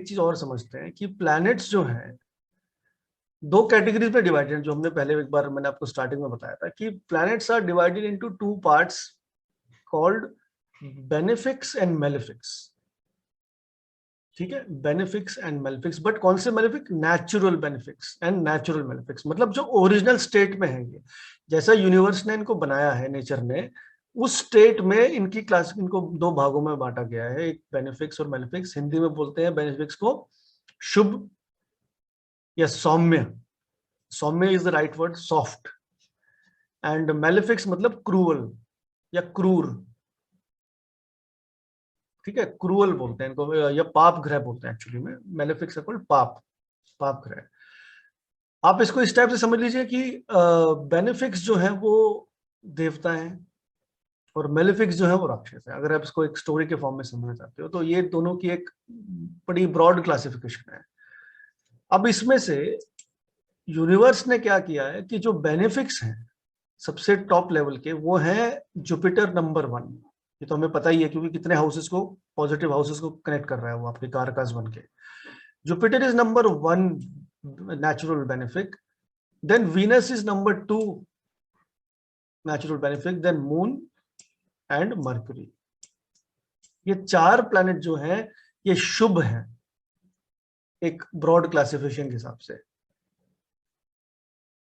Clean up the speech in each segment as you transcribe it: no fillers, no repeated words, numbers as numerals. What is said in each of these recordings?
एक चीज और समझते हैं कि प्लैनेट्स जो हैं दो कैटेगरीज में डिवाइडेड, जो हमने पहले एक बार मैंने आपको स्टार्टिंग में बताया था कि planets are divided into two parts called benefics and malefics. ठीक है, बेनिफिक्स एंड मेलेफिक्स, बट कौन से malefic? Natural benefics and natural malefics, मतलब जो ओरिजिनल स्टेट में है, ये जैसा यूनिवर्स ने इनको बनाया है, नेचर ने, उस स्टेट में इनकी क्लास, इनको दो भागों में बांटा गया है, एक बेनिफिक्स और मेलेफिक्स। हिंदी में बोलते हैं बेनिफिक्स को शुभ या सौम्य, सौम्य is the right word, soft, and malefics मतलब क्रूअल या क्रूर। ठीक है, क्रूअल बोलते हैं इनको, या पाप ग्रह बोलते हैं एक्चुअली में। मेलेफिक्स पाप, पाप ग्रह। आप इसको इस टाइप से समझ लीजिए कि बेनिफिक्स जो है वो देवता है और मेलेफिक्स जो है वो राक्षस है। अगर आप इसको एक स्टोरी के फॉर्म में समझना चाहते हो तो ये दोनों की एक बड़ी ब्रॉड क्लासिफिकेशन है। अब इसमें से यूनिवर्स ने क्या किया है कि जो बेनिफिक्स हैं सबसे टॉप लेवल के, वो है जुपिटर नंबर 1। ये तो हमें पता ही है क्योंकि कितने हाउसेस को, पॉजिटिव हाउसेस को कनेक्ट कर रहा है वो आपके कारकास बन के। Jupiter is number 1 natural benefic, then Venus is number 2 natural benefic, then moon and Mercury. ये चार प्लैनेट जो हैं ये शुभ हैं एक ब्रॉड क्लासिफिकेशन के हिसाब से।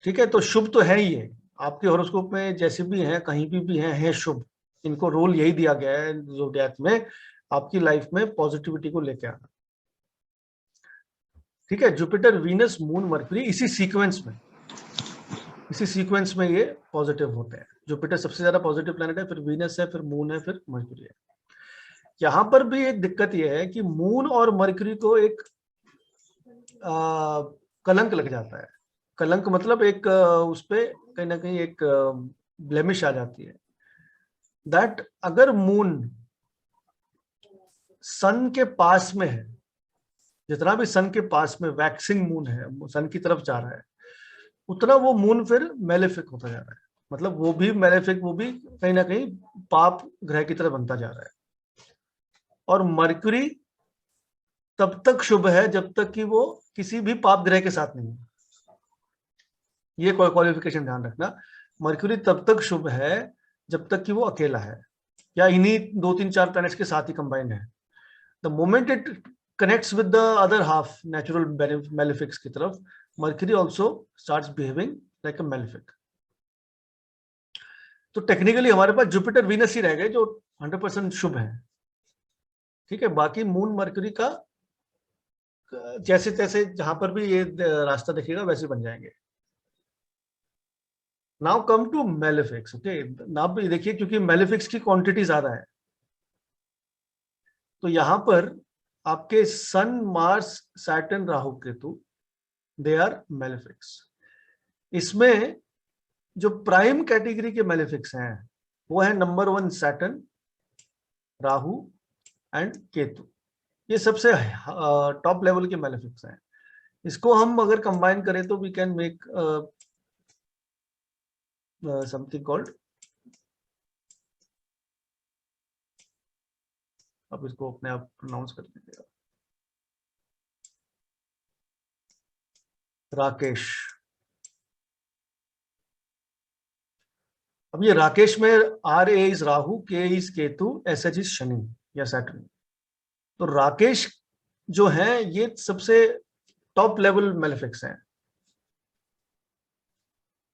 ठीक है, तो शुभ तो है ही है, आपके हॉरोस्कोप में जैसे भी हैं, कहीं भी हैं शुभ। इनको रोल यही दिया गया है ज़ोडिएक में, आपकी लाइफ में पॉजिटिविटी को लेकर आना। ठीक है, जुपिटर, वीनस, मून, मर्क्यूरी, इसी सीक्वेंस में ये पॉजिटिव होते हैं। जुपिटर सबसे ज्यादा पॉजिटिव प्लैनेट है, फिर वीनस है, फिर मून है, फिर मर्क्यूरी है। यहां पर भी एक दिक्कत यह है कि मून और मर्क्यूरी को एक कलंक लग जाता है। कलंक मतलब एक उस पे कहीं ना कहीं एक ब्लेमिश आ जाती है, दैट अगर मून सन के पास में है, जितना भी सन के पास में वैक्सिंग मून है, सन की तरफ जा रहा है, उतना वो मून फिर मेलेफिक होता जा रहा है। मतलब वो भी मेलेफिक, वो भी कहीं ना कहीं पाप ग्रह की तरह बनता जा रहा है। और मरकरी तब तक शुभ है जब तक कि वो किसी भी पाप ग्रह के साथ नहीं है। ये कोई क्वालिफिकेशन ध्यान रखना, मरकरी तब तक शुभ है जब तक कि वो अकेला है या इन्हीं 2 3 4 प्लैनेट्स के साथ ही कंबाइंड है। The moment it connects with the other half natural malefics की तरफ, Mercury also starts behaving like a malefic. तो टेक्निकली हमारे पास जुपिटर वीनस ही रह गए जो 100% शुभ है। ठीक है, बाकी मून मरकरी का जैसे तैसे जहां पर भी ये रास्ता दिखेगा वैसे बन जाएंगे। Now come to malefics. Okay, now भी देखिए क्योंकि मेलेफिक्स की क्वांटिटी ज्यादा है, तो यहां पर आपके Sun, Mars, Saturn, Rahu, Ketu, they are malefics. इसमें जो प्राइम कैटेगरी के मेलेफिक्स हैं वो है number 1 Saturn, Rahu and Ketu. ये सबसे टॉप लेवल के मेलेफिक्स हैं। इसको हम अगर कंबाइन करें तो we can make something called, अब इसको अपने आप प्रोनाउंस कर दीजिएगा, राकेश। अब ये राकेश में आर ए इज राहु, के is Ketu, S H is Shani या सैटर्न। तो राकेश जो है ये सबसे टॉप लेवल मेलेफिक्स हैं।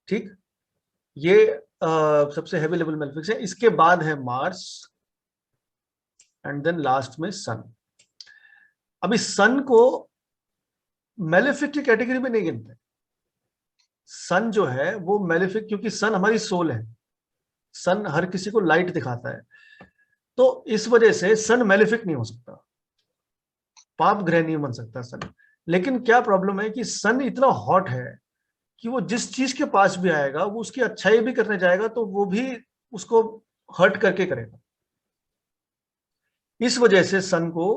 ठीक, ये सबसे हैवी लेवल मेलेफिक्स है। इसके बाद है मार्स एंड देन लास्ट में सन। अभी सन को मेलेफिक की कैटेगरी में नहीं गिनते। सन जो है वो मेलेफिक, क्योंकि सन हमारी सोल है, सन हर किसी को लाइट दिखाता है, तो इस वजह से सन मेलेफिक नहीं हो सकता, पाप ग्रह नहीं बन सकता सन। लेकिन क्या प्रॉब्लम है कि सन इतना हॉट है कि वो जिस चीज के पास भी आएगा वो उसकी अच्छाई भी करने जाएगा तो वो भी उसको हर्ट करके करेगा। इस वजह से सन को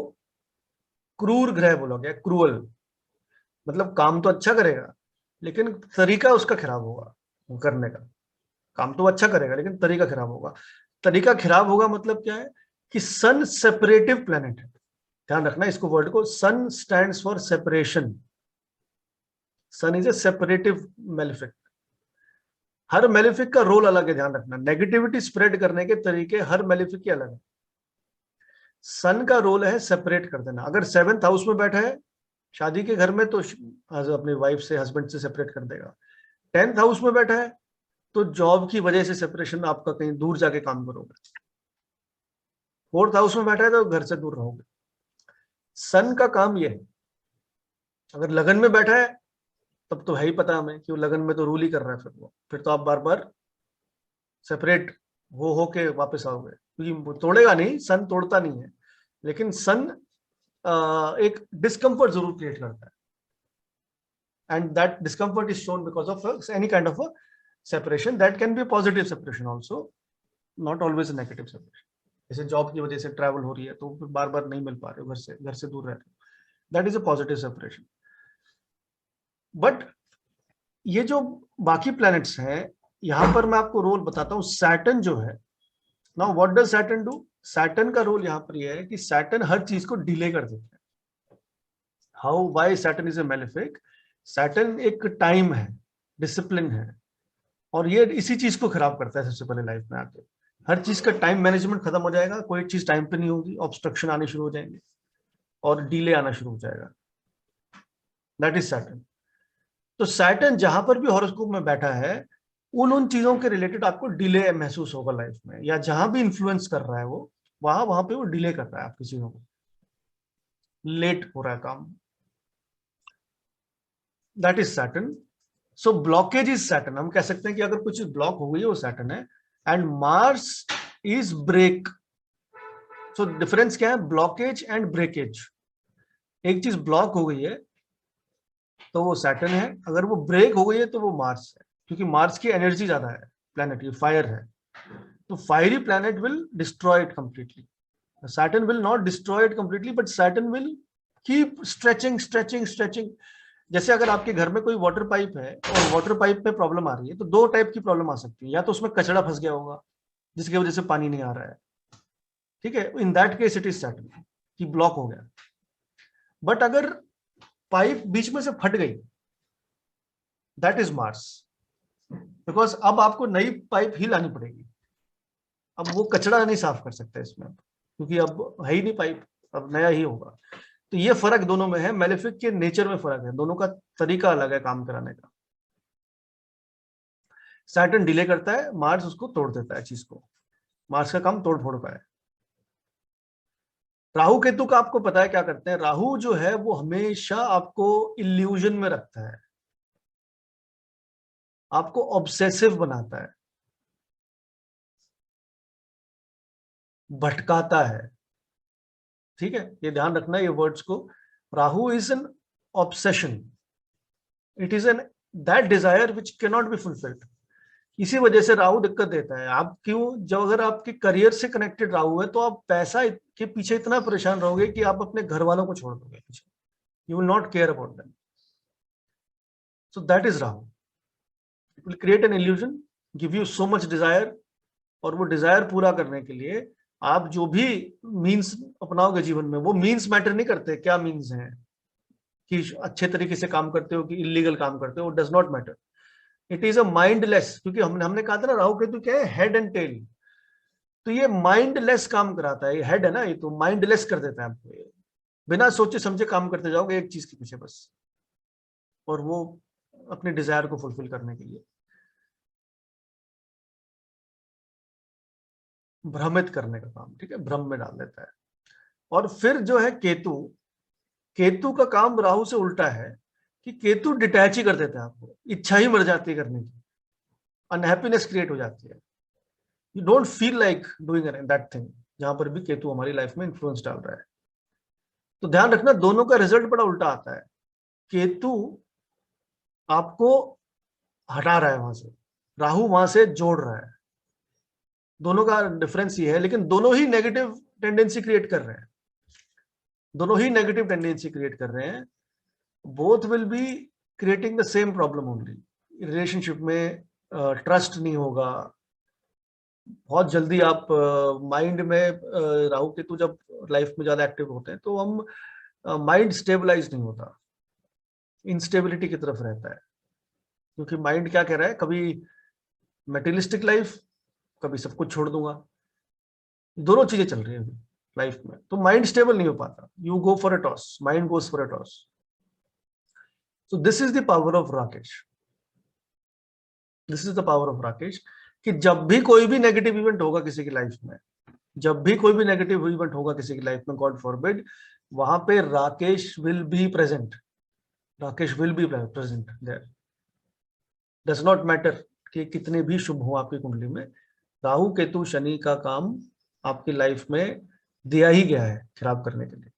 क्रूर ग्रह बोला गया, क्रूअल। मतलब काम तो अच्छा करेगा लेकिन तरीका उसका खराब होगा करने का। काम तो अच्छा करेगा लेकिन तरीका खराब होगा। तरीका खराब होगा मतलब क्या है कि सन सेपरेटिव प्लेनेट है। ध्यान रखना इसको वर्ड को, Sun stands for separation, Sun is a separative malefic. हर मेलिफिक का रोल अलग है, ध्यान रखना, नेगेटिविटी स्प्रेड करने के तरीके हर मेलिफिक के अलग है। सन का रोल है सेपरेट कर देना। अगर 7th हाउस में बैठा है शादी के घर में तो अपनी वाइफ से, हस्बैंड से सेपरेट कर देगा। 10th हाउस में बैठा है तो जॉब की वजह से सेपरेशन, आपका कहीं दूर जाके काम करोगे। 4th हाउस में बैठा है तो घर से दूर रहोगे। सन का काम यह है। अगर लगन में बैठा है तब तो है ही पता हमें कि वो लगन में तो रूल ही कर रहा है, फिर तो आप बार बार सेपरेट हो के वापस आओगे, क्योंकि तोड़ेगा नहीं, सन तोड़ता नहीं है, लेकिन सन एक डिस्कम्फर्ट जरूर क्रिएट करता है, and that discomfort is shown because of any kind of separation, that can be positive separation also, not always negative separation. जैसे जॉब की वजह से ट्रैवल हो रही है तो फिर बार बार नहीं मिल पा रहे हो, घर से दूर रह रहे हो, that is a positive separation. But ये जो बाकी प्लैनेट्स हैं, यहां पर मैं आपको रोल बताता हूं। सैटर्न जो है, now what does Saturn do? Saturn का रोल यहां पर यह है कि सैटर्न हर चीज को डिले कर देता है। How, why Saturn is a malefic? Saturn एक टाइम है, डिसिप्लिन है, और ये इसी चीज को खराब करता है सबसे पहले लाइफ में आके। हर चीज का टाइम मैनेजमेंट खत्म हो जाएगा, कोई चीज टाइम पे नहीं होगी, ऑब्स्ट्रक्शन आने शुरू हो जाएंगे और डिले आना शुरू हो जाएगा। That is Saturn. तो सैटर्न जहां पर भी हॉरोस्कोप में बैठा है, उन चीजों के रिलेटेड आपको डिले महसूस होगा लाइफ में, या जहां भी इन्फ्लुएंस कर रहा है वो, वहां पे वो डिले कर रहा है आपकी चीजों को, लेट हो रहा है काम। That is Saturn. So blockage is Saturn. हम कह सकते हैं कि अगर कुछ ब्लॉक हो गई है वो सैटर्न है। And Mars is break. So difference क्या है? Blockage and breakage. एक चीज ब्लॉक हो गई है तो वो सैटर्न है, अगर वो ब्रेक हो गई है तो वो मार्स है, क्योंकि मार्स की एनर्जी ज्यादा है, प्लैनेट ये फायर है, तो fiery planet will destroy it completely. Saturn will not destroy it completely, but Saturn will keep stretching stretching stretching. जैसे अगर आपके घर में कोई वाटर पाइप है और वाटर पाइप में प्रॉब्लम आ रही है, तो दो टाइप की प्रॉब्लम आ सकती है। या तो उसमें कचरा फंस गया होगा जिसकी वजह से पानी नहीं आ रहा है, ठीक है, in that case it is Saturn कि ब्लॉक हो गया। बट अगर पाइप बीच में से फट गई, दैट इज मार्स, बिकॉज अब आपको नई पाइप ही लानी पड़ेगी। अब वो कचरा नहीं साफ कर सकते इसमें, क्योंकि अब है ही नहीं पाइप, अब नया ही होगा। तो ये फर्क दोनों में है, मेलेफिक के नेचर में फर्क है, दोनों का तरीका अलग है काम कराने का। सैटर्न डिले करता है, मार्स उसको तोड़ देता है चीज को। मार्स का काम तोड़ फोड़ का है। राहु केतु का आपको पता है क्या करते हैं? राहु जो है वो हमेशा आपको इल्यूजन में रखता है, आपको ऑब्सेसिव बनाता है, भटकाता है, ठीक है, ये ध्यान रखना ये वर्ड्स को। Rahu is an obsession, it is an that desire which can not be fulfilled. इसी वजह से राहु दिक्कत देता है। आप क्यों, जब अगर आपके करियर से कनेक्टेड राहु है तो आप पैसा के पीछे इतना परेशान रहोगे कि आप अपने घर वालों को छोड़ दोगे पीछे, you will not care about them. So that is Rahu, it will create an illusion, give you so much desire, और वो डिजायर पूरा करने के लिए आप जो भी मीन्स अपनाओगे जीवन में, वो मीन्स मैटर नहीं करते क्या मीन्स हैं, कि अच्छे तरीके से काम करते हो कि इलीगल काम करते हो, does not matter. It is a mindless, क्योंकि हमने कहा था ना राहु केतु क्या है? Head and tail. तो ये माइंडलेस काम कराता है, ये हेड है ना, ये तो माइंडलेस कर देता है आपको, ये बिना सोचे समझे काम करते जाओगे एक चीज के पीछे बस, और वो अपने डिजायर को फुलफिल करने के लिए, भ्रमित करने का काम, ठीक है, भ्रम में डाल देता है। और फिर जो है केतु, केतु का काम राहु से उल्टा है, कि केतु डिटैच ही कर देता है आपको, इच्छा ही मर जाती है करने की, अनहैप्पीनेस क्रिएट हो जाती है, you don't feel like doing that thing. जहां पर भी केतु हमारी लाइफ में इन्फ्लुएंस डाल रहा है, तो ध्यान रखना दोनों का रिजल्ट बड़ा उल्टा आता है। केतु आपको हटा रहा है वहां से, राहु वहां से जोड़ रहा है। दोनों का डिफरेंस ये है, लेकिन दोनों ही नेगेटिव टेंडेंसी क्रिएट कर रहे हैं, दोनों ही नेगेटिव टेंडेंसी क्रिएट कर रहे हैं। Both will be creating the same problem only. Relationship में ट्रस्ट नहीं होगा, बहुत जल्दी आप माइंड में राहु केतु जब लाइफ में ज्यादा एक्टिव होते हैं तो हम माइंड स्टेबलाइज नहीं होता, इंस्टेबिलिटी की तरफ रहता है, क्योंकि माइंड क्या कह रहा है, कभी मेटेरियलिस्टिक लाइफ, कभी सब कुछ छोड़ दूंगा, दोनों चीजें चल रही है अभी लाइफ में, तो माइंड स्टेबल नहीं हो पाता, you go for a toss, mind goes for a toss. So this is the power of Rakesh, this is the power of Rakesh, कि जब भी कोई भी नेगेटिव इवेंट होगा किसी की लाइफ में, जब भी कोई भी नेगेटिव इवेंट होगा किसी की लाइफ में, गॉड फॉरबिड, वहां पे Rakesh will be present, Rakesh will be present there. Does not matter कि कितने भी शुभ हो आपकी कुंडली में, राहु केतु शनि का काम आपकी लाइफ में दिया ही गया है खराब करने के लिए।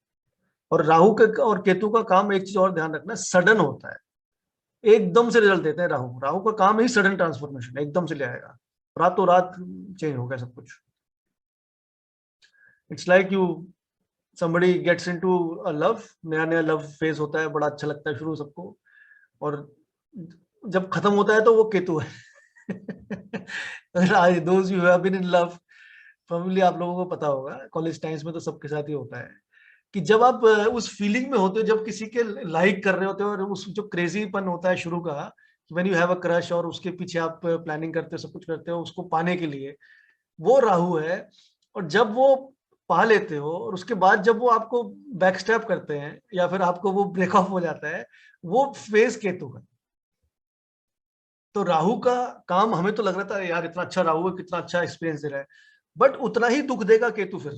और राहु के और केतु का काम, एक चीज और ध्यान रखना, सडन होता है, एकदम से रिजल्ट देते हैं राहु, राहु का काम ही सडन ट्रांसफॉर्मेशन, एकदम से ले आएगा, रातों रात चेंज हो गया सब कुछ। It's like you somebody gets into a love, नया नया लव फेज होता है, बड़ा अच्छा लगता है शुरू सबको, और जब खत्म होता है तो वो केतु है। those who have been in love, probably आप लोगों को पता होगा, कॉलेज टाइम्स में तो सबके साथ ही होता है कि जब आप उस फीलिंग में होते हो, जब किसी के लाइक कर रहे होते हो, और उस जो क्रेजीपन होता है शुरू का, when you have a crush, और उसके पीछे आप प्लानिंग करते हो, सब कुछ करते हो उसको पाने के लिए, वो राहु है। और जब वो पा लेते हो और उसके बाद जब वो आपको बैकस्टैप करते हैं या फिर आपको वो ब्रेक ऑफ हो जाता है, वो फेज केतु है। तो राहु का काम, हमें तो लग रहा था यार इतना अच्छा राहु है, कितना अच्छा एक्सपीरियंस दे रहा है, बट उतना ही दुख देगा केतु फिर,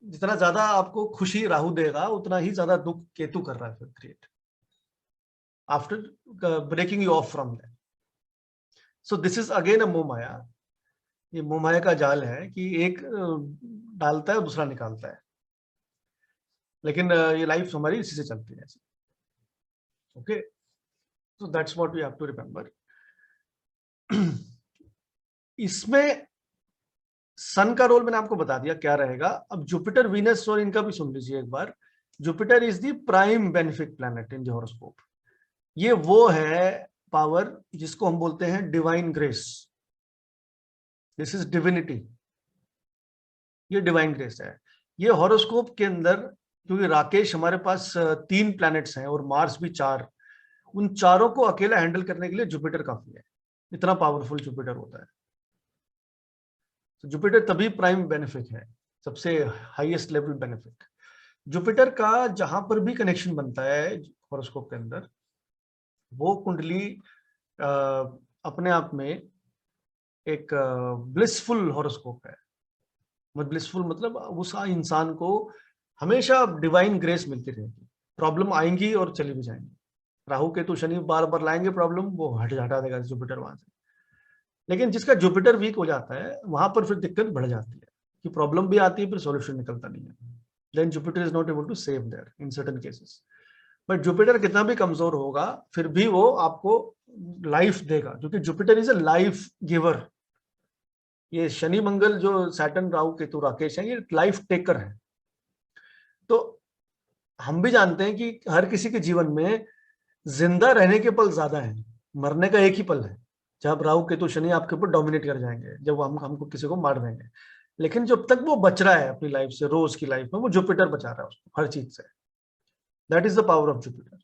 जितना ज्यादा आपको खुशी राहु देगा उतना ही ज्यादा दुख केतु कर रहा है फिर create, after breaking you off from that. So this is again a मोहमाया, ये मोहमाया का जाल है कि एक डालता है और दूसरा निकालता है, लेकिन ये लाइफ हमारी इसी से चलती है। Okay, so that's what we have to remember. इसमें सन का रोल मैंने आपको बता दिया क्या रहेगा। अब जुपिटर वीनस और इनका भी सुन लीजिए एक बार। Jupiter is the prime benefic planet in the horoscope. ये वो है पावर जिसको हम बोलते हैं divine grace, this is divinity, ये डिवाइन ग्रेस है। ये हॉरोस्कोप के अंदर, क्योंकि राकेश हमारे पास 3 प्लैनेट्स हैं और मार्स भी 4, उन चारों को अकेला हैंडल करने के लिए जुपिटर काफी है, इतना पावरफुल जुपिटर होता है। तो जुपिटर तभी प्राइम बेनिफिक है, सबसे हाईएस्ट लेवल बेनिफिक। जुपिटर का जहां पर भी कनेक्शन बनता है हॉरोस्कोप के अंदर, वो कुंडली अपने आप में एक ब्लिसफुल हॉरोस्कोप है। ब्लिसफुल मतलब उस इंसान को हमेशा डिवाइन ग्रेस मिलती रहेगी, प्रॉब्लम आएंगी और चली भी जाएंगी। राहु केतु शनि बार बार लाएंगे प्रॉब्लम, वो हटा देगा जुपिटर वहां से। लेकिन जिसका जुपिटर वीक हो जाता है वहां पर फिर दिक्कत बढ़ जाती है कि प्रॉब्लम भी आती है फिर सॉल्यूशन निकलता नहीं है, then Jupiter is not able to save there in certain cases. But Jupiter कितना भी कमजोर होगा फिर भी वो आपको लाइफ देगा, क्योंकि Jupiter is a life giver. ये शनि मंगल जो सैटर्न राहु केतु राकेश है, ये लाइफ टेकर है। तो हम भी जानते हैं कि हर किसी के जीवन में जिंदा रहने के पल ज्यादा हैं, मरने का एक ही पल है जब राहु केतु शनि आपके ऊपर डोमिनेट कर जाएंगे, जब हमको किसी को मार देंगे। लेकिन जब तक वो बच रहा है अपनी लाइफ से, रोज की लाइफ में, वो जुपिटर बचा रहा है उसको हर चीज से। That is the power of Jupiter.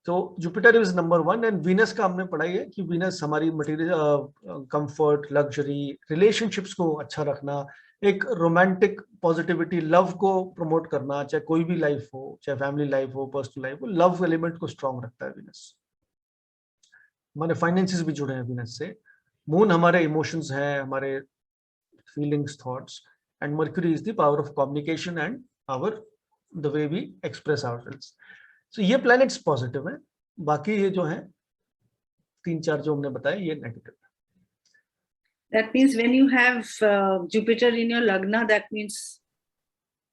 तो Jupiter is number 1। And Venus का हमने पढ़ा है कि वीनस हमारी मटेरियल कंफर्ट, लग्जरी, रिलेशनशिप्स को अच्छा रखना, एक रोमांटिक पॉजिटिविटी, लव को प्रमोट करना, चाहे कोई भी लाइफ हो, चाहे फैमिली लाइफ हो, पर्सनल लाइफ हो, लव एलिमेंट को स्ट्रांग रखता है वीनस। हमारे फाइनेंसेस भी जुड़े हैं वीनस से। मून हमारे इमोशंस हैं, हमारे feelings, thoughts, and Mercury is the power of communication and our the way we express ourselves. So ये प्लैनेट्स पॉजिटिव है, बाकी ये जो है 3-4 जो हमने बताए ये नेगेटिव है। That means when you have Jupiter in your lagna, that means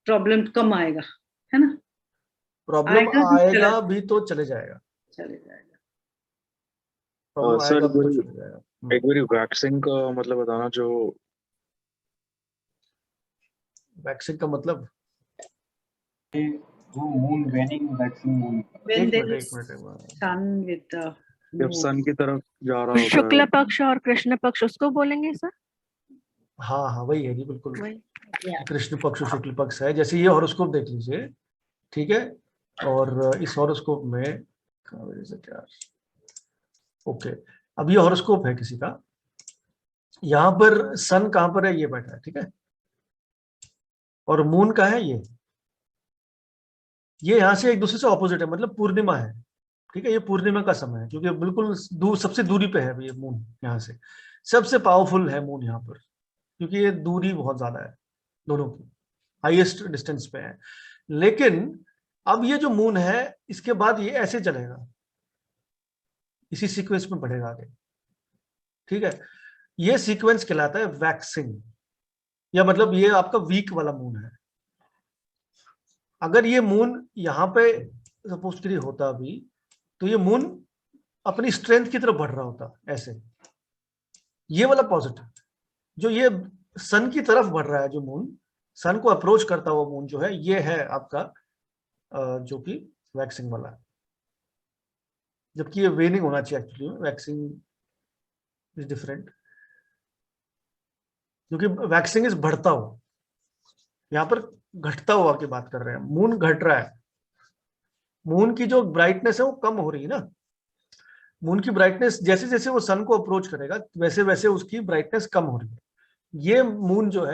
problem कम आएगा, है ना? प्रॉब्लम आएगा भी तो चले जाएगा, चले जाएगा। प्रॉब्लम आएगा भी तो चले जाएगा। एक बारी वैक्सिंग का मतलब बताना। जो वैक्सिंग का मतलब वो मून वेनिंग वैक्सिंग मून, When एक there minute is sun with the जब सन की तरफ जा रहा होता है, शुक्ल पक्ष और कृष्ण पक्ष उसको बोलेंगे सर? हाँ हाँ वही है जी, बिल्कुल Yeah. कृष्ण पक्ष शुक्ल पक्ष है। जैसे ये हॉरोस्कोप देख लीजिए, ठीक है, और इस हॉरोस्कोप में क्या, ओके, अब ये हॉरोस्कोप है किसी का, यहाँ पर सन कहाँ पर है, ये बैठा है, ठीक है, और मून का है ये यहाँ से एक दूसरे से ऑपोजिट है, मतलब पूर्णिमा है, ठीक है, ये पूर्णिमा का समय है, क्योंकि बिल्कुल सबसे दूरी पे है ये मून, यहाँ से सबसे पावरफुल है मून यहाँ पर, क्योंकि ये दूरी बहुत ज्यादा है दोनों की, हाईएस्ट डिस्टेंस पे है। लेकिन अब ये जो मून है इसके बाद ये ऐसे चलेगा, इसी सीक्वेंस में बढ़ेगा आगे, ठीक है, ये सीक्वेंस कहलाता है वैक्सिंग, या मतलब ये आपका वीक वाला मून है। अगर ये मून यहाँ पे सपोज करिए होता अभी, तो ये मून अपनी स्ट्रेंथ की तरफ बढ़ रहा होता ऐसे, ये वाला पॉजिटिव, जो ये सन की तरफ बढ़ रहा है, जो मून सन को अप्रोच करता हुआ मून जो है, ये है आपका जो कि वैक्सिंग वाला है, जबकि ये वेनिंग होना चाहिए एक्चुअली, वैक्सिंग इज डिफरेंट, क्योंकि वैक्सिंग इज बढ़ता हुआ, यहाँ पर घटता हुआ की बात कर रहे हैं, मून घट रहा है, मून की जो ब्राइटनेस है वो कम हो रही है ना, मून की ब्राइटनेस जैसे जैसे वो सन को अप्रोच करेगा वैसे वैसे उसकी ब्राइटनेस कम हो रही है। ये मून जो है